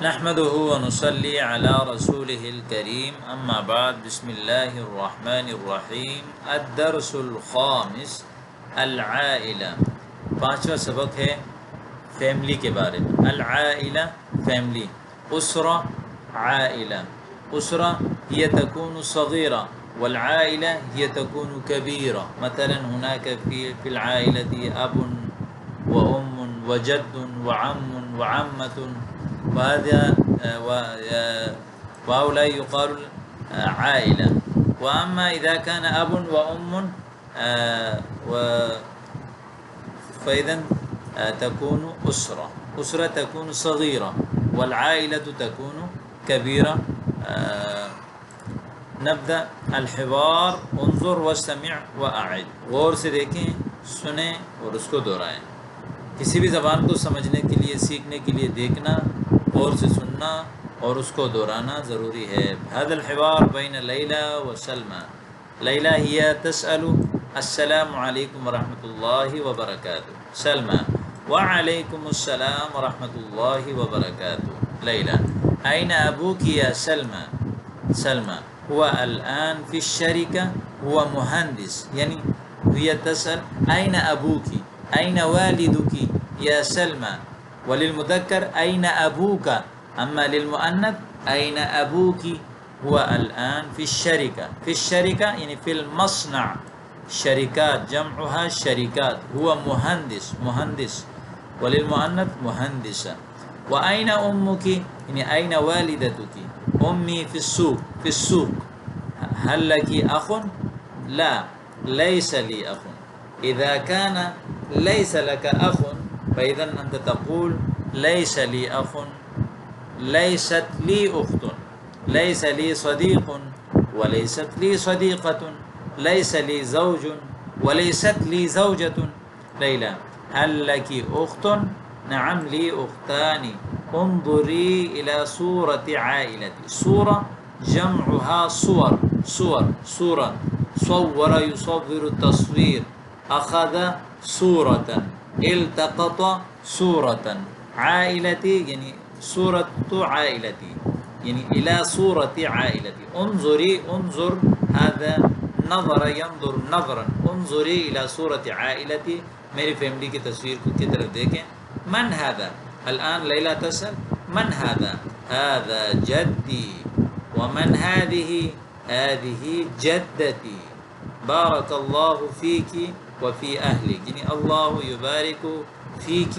نحمده ونصلي على رسوله الكريم اما بعد بسم الله الرحمن الرحیم الدرس الخامس العائلہ، پانچواں سبق ہے فیملی کے بارے میں۔ العائلہ فیملی، اسرہ عائلہ، اسرہ هي تكون صغيرة والعائلة هي تكون كبيرة. مثلا هناك في العائلة أب وأم وجد وعم وعمة، وهؤلاء يقال عائلة. وأما إذا كان أب وأم فإذا تكون أسرة، أسرة تكون صغيرة والعائلة تكون كبيرة. نبدأ الحوار، انظر واستمع وأعد، غور سے دیکھیں، سنیں اور اس کو دہرائیں۔ کسی بھی زبان کو سمجھنے کے لیے، سیکھنے کے لیے دیکھنا، غور سے سننا اور اس کو دہرانا ضروری ہے۔ هذا الحوار بين ليلى وسلمى. ليلى هي تسأل السلام عليكم ورحمة الله وبركاته. سلمى وعليكم السلام ورحمة الله وبركاته. ليلى أين أبوك يا سلمى؟ سلمى هو الآن في الشركة، هو مهندس. يعني هي تسأل أين أبوك، أين والدك يا سلمى. وللمذكر أين أبوك، أما للمؤنث أين أبوك. هو الآن في الشركة، في الشركة يعني في المصنع، شركات جمعها شركات. هو مهندس، مهندس. وللمؤنث مهندسة. وأين أمك يعني أين والدتك. أمي في السوق، في السوق. هل لك أخ؟ لا، ليس لي أخ. إذا كان ليس لك أخ فإذا أنت تقول ليس لي أخ، ليست لي أخت، ليس لي صديق وليست لي صديقة، ليس لي زوج وليست لي زوجة. ليلى هل لك أخت؟ نعم لي أختان. انظري إلى صورة عائلتي. صورة جمعها صور، صور، صورة. صور يصور التصوير، أخذ صورة، التقط صورة. عائلتي يعني صورة عائلتي، يعني إلى صورة عائلتي. انظري، انظر، هذا نظر ينظر نظرا. انظري إلى صورة عائلتي، میری فیملی کی تصویر کی طرف دیکھیں. من هذا؟ الآن لیلى تسأل من هذا؟ هذا جدي. ومن هذه؟ هذه جدتي. بارك الله فيك وفي أهلك، يعني الله يبارك فيك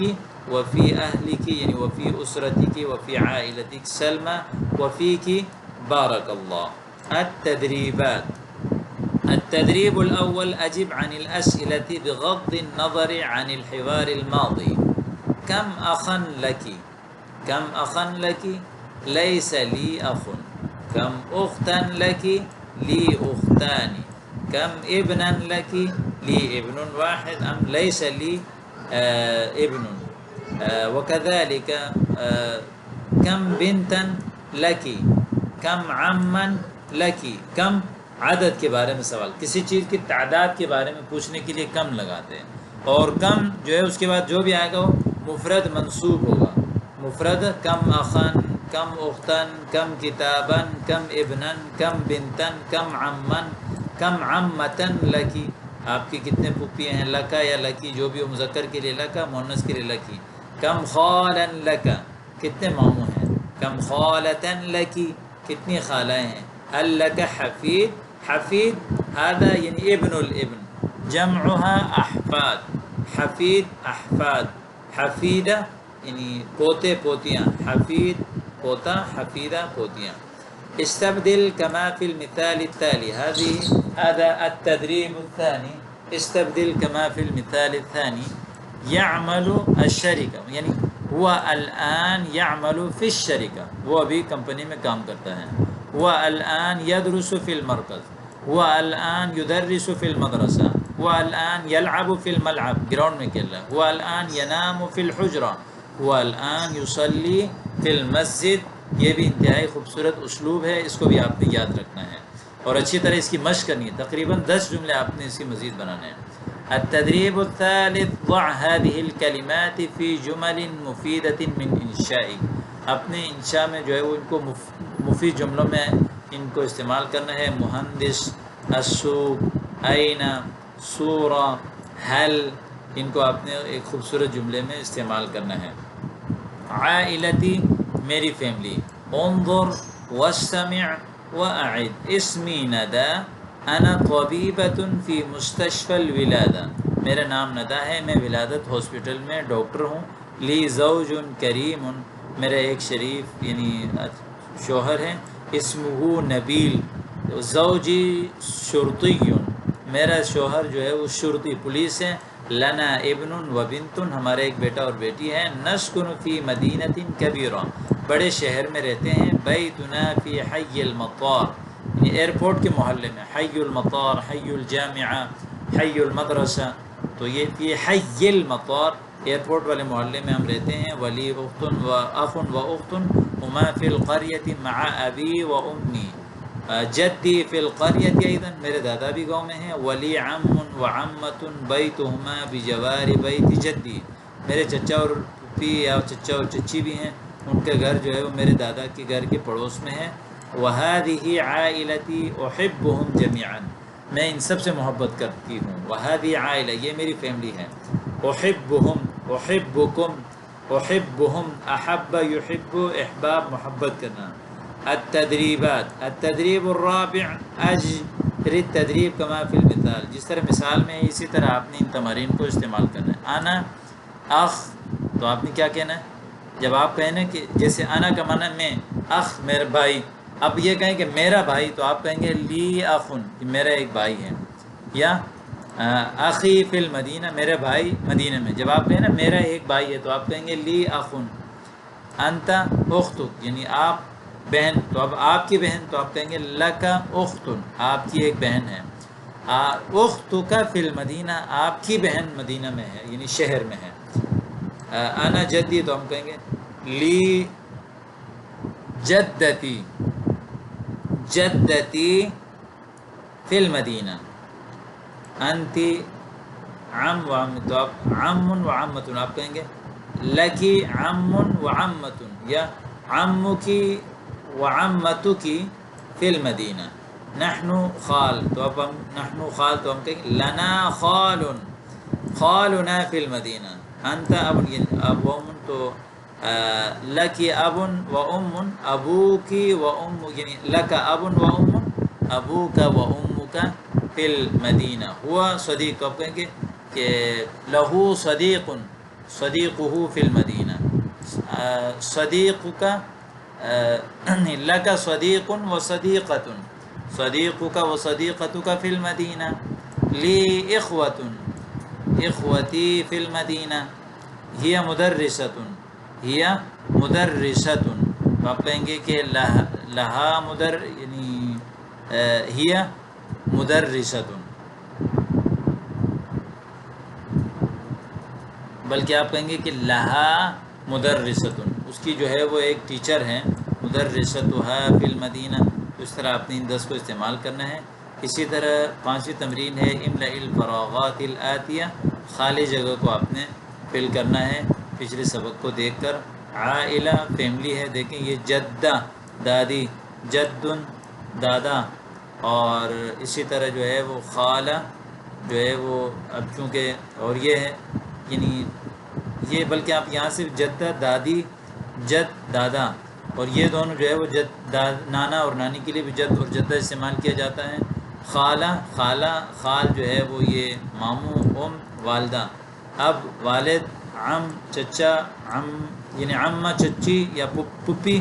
وفي أهلك، يعني وفي أسرتك وفي عائلتك سلمى، وفيك بارك الله. التدريبات. التدريب الأول، أجب عن الأسئلة بغض النظر عن الحوار الماضي. كم أخا لك؟ كم أخا لك؟ ليس لي أخ. كم أختا لك؟ لي أختان. كم ابنا لك؟ لي ابن واحد أم ليس لي ابن. وكذلك كم بنتا لك؟ كم عما لك؟ كم عدد کے بارے میں سوال، کسی چیز کی تعداد کے بارے میں پوچھنے کے لیے کم لگاتے ہیں. اور کم جو ہے اس کے بعد جو بھی آئے گا وہ مفرد منصوب ہوگا. مفرد کم اخن، کم اختن، کم کتابن، کم ابنن، کم بنتن، کم عمن، کم عمتن لکی. آپ کی کتنے پھپھیاں ہیں، لکا یا لکی جو بھی ہو، مذکر کے لیے لکا، مؤنث کے لیے لکی. کم خالن لکا، کتنے ماموں ہیں. کم خالتن لکی، کتنی خالائیں ہیں. هل لک حفید؟ حفید هذا یعنی ابن الابن، جمعها احفاد. حفید احفاد. حفیدہ یعنی پوتے پوتیاں. حفید پوتا، حفیدہ پوتیاں. استبدل كما في المثال التالي. هذا التدريب الثاني. استبدل كما في المثال الثاني. يعمل الشركة، يعني هو الآن يعمل في الشركة، وہ ابھی کمپنی میں کام کرتا ہے. هو الآن يدرس في المركز. هو الآن يدرس في المدرسة. هو الآن يلعب في الملعب، گراؤنڈ میں کھیل رہا ہے. هو الآن ينام في الحجرة. هو الآن يصلي في المسجد. یہ بھی انتہائی خوبصورت اسلوب ہے، اس کو بھی آپ نے یاد رکھنا ہے اور اچھی طرح اس کی مشق کرنی ہے. تقریباً 10 جملے آپ نے اس کی مزید بنانے ہیں. التدريب الثالث، ضع هذه الكلمات في جمل مفيدة من إنشائك. اپنے انشاء میں جو ہے وہ ان کو مفید جملوں میں ان کو استعمال کرنا ہے. مہندس، السوق، این، سورہ، حل، ان کو آپ نے ایک خوبصورت جملے میں استعمال کرنا ہے. عائلتی میری فیملی. انظر واستمع واعد. اسمی ندى انا طبیبۃ فی مستشفى الولادہ. میرا نام ندیٰ ہے، میں ولادت ہاسپٹل میں ڈاکٹر ہوں. لی زوج کریم، میرا ایک شریف یعنی شوہر ہے. اسمہ نبیل. زوجی شرطی، میرا شوہر جو ہے وہ شرطی پولیس ہے. لنا ابن و بنت، ہمارا ایک بیٹا اور بیٹی ہے. نسکن فی مدینۃ کبیرہ، بڑے شہر میں رہتے ہیں. بیتنا فی حی المطار، ایئرپورٹ کے محلے میں. حی المطار، حی الجامعہ، حی المدرسہ. تو یہ فی حی المطار، ایئرپورٹ والے محلے میں ہم رہتے ہیں. ولی اخت و اخ و اخت ہما فی القریۃ مع ابی و امی. جدی فی القریۃ ایضا، میرے دادا بھی گاؤں میں ہیں. ولی عم و عمۃ بیتہما بجوار بیت جدی، میرے چچا اور پھوپھی یا چچا اور چچی بھی ہیں، ان کا گھر جو ہے وہ میرے دادا کے گھر کے پڑوس میں ہے. وہذہ عائلتی احبہم جمیعا، میں ان سب سے محبت کرتی ہوں. وہذہ عائلہ، یہ میری فیملی ہے. احبہم، احبکم، احبہم، احب یحب، احباب محبت کرنا. التدریبات. التدریب الرابع اجر التدریب کما فی المثال، جس طرح مثال میں اسی طرح آپ نے ان تمارین کو استعمال کرنا ہے. انا اخ، تو آپ نے کیا کہنا ہے جب آپ کہیں نا کہ جیسے انا کا معنی میں، اخ میرا بھائی. اب یہ کہیں کہ میرا بھائی تو آپ کہیں گے لی اخن، کہ میرا ایک بھائی ہے. یا اخی فی المدینہ، میرے بھائی مدینہ میں. جب آپ کہیں نا میرا ایک بھائی ہے تو آپ کہیں گے لی اخن. انت اختک، یعنی آپ بہن، تو اب آپ کی بہن تو آپ کہیں گے لکا اختن، آپ کی ایک بہن ہے. اختک فی المدینہ، آپ کی بہن مدینہ میں ہے یعنی شہر میں ہے. انا جدی تو ہم کہیں گے لی جدتی، جدتی فی المدینہ. انتی عم و عم، تو آپ عم و عمتن، آپ کہیں گے لکی عم و عمتن، یا عمکی و عمتکی فی المدینہ. نحن خال، تو اب ہم نحن خال تو ہم کہیں گے لنا خال، خالنا فی المدینہ. انت اب، اب ام تو لکی اب و ام، ابوکی و ام، یعنی لکا اب و ام ابوک و امک فی المدینہ. ہوا صدیق، تو آپ کہیں گے کہ لہو صدیق، صدیقہ فی المدینہ. صدیق کا لک صدیق و صدیقۃ، صدیقک و صدیقتک فی المدینہ. لی اخوۃ، اخوتی فی المدینہ. ہی مدرسۃ، ہی مدرسۃ، تو آپ کہیں گے کہ لہا یعنی ہی مدرسۃ، بلکہ آپ کہیں گے کہ لہا مدرسۃ، اس کی جو ہے وہ ایک ٹیچر ہیں. مدرستھا فی المدینہ. تو اس طرح آپ نے ان 10 کو استعمال کرنا ہے. اسی طرح 5ویں تمرین ہے املأ الفراغات الآتیہ، خالی جگہ کو آپ نے فل کرنا ہے پچھلے سبق کو دیکھ کر. عائلہ فیملی ہے، دیکھیں یہ جدہ دادی، جدن دادا، اور اسی طرح جو ہے وہ خالہ جو ہے وہ اب چونکہ اور یہ ہے یعنی یہ، بلکہ آپ یہاں سے جدہ دادی، جد دادا، اور یہ دونوں جو ہے وہ جد نانا اور نانی کے لیے بھی جد اور جدہ استعمال کیا جاتا ہے. خالہ، خالہ، خال جو ہے وہ یہ ماموں، ام والدہ. اب والد، عم چچا، عم یعنی عمہ چچی یا پھپھی.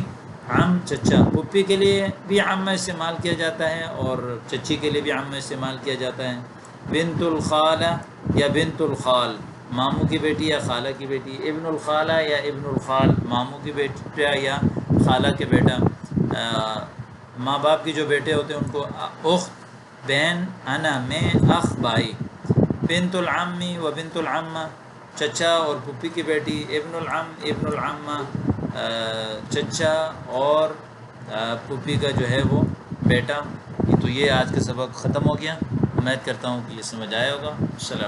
عم چچا، پھپھی کے لیے بھی عمہ استعمال کیا جاتا ہے اور چچی کے لیے بھی عمہ استعمال کیا جاتا ہے. بنت الخالہ یا بنت الخال، ماموں کی بیٹی یا خالہ کی بیٹی. ابن الخالہ یا ابن الخال، ماموں کی بیٹا یا خالہ کے بیٹا. ماں باپ کی جو بیٹے ہوتے ہیں ان کو اخت بہن. انا میں، اخ بھائی. بنت العمی و بنت العمہ، چچا اور پھوپھی کی بیٹی. ابن العم، ابن العمہ، چچا اور پھوپھی کا جو ہے وہ بیٹا. تو یہ آج کا سبق ختم ہو گیا. امید کرتا ہوں کہ یہ سمجھ آیا ہوگا. السلام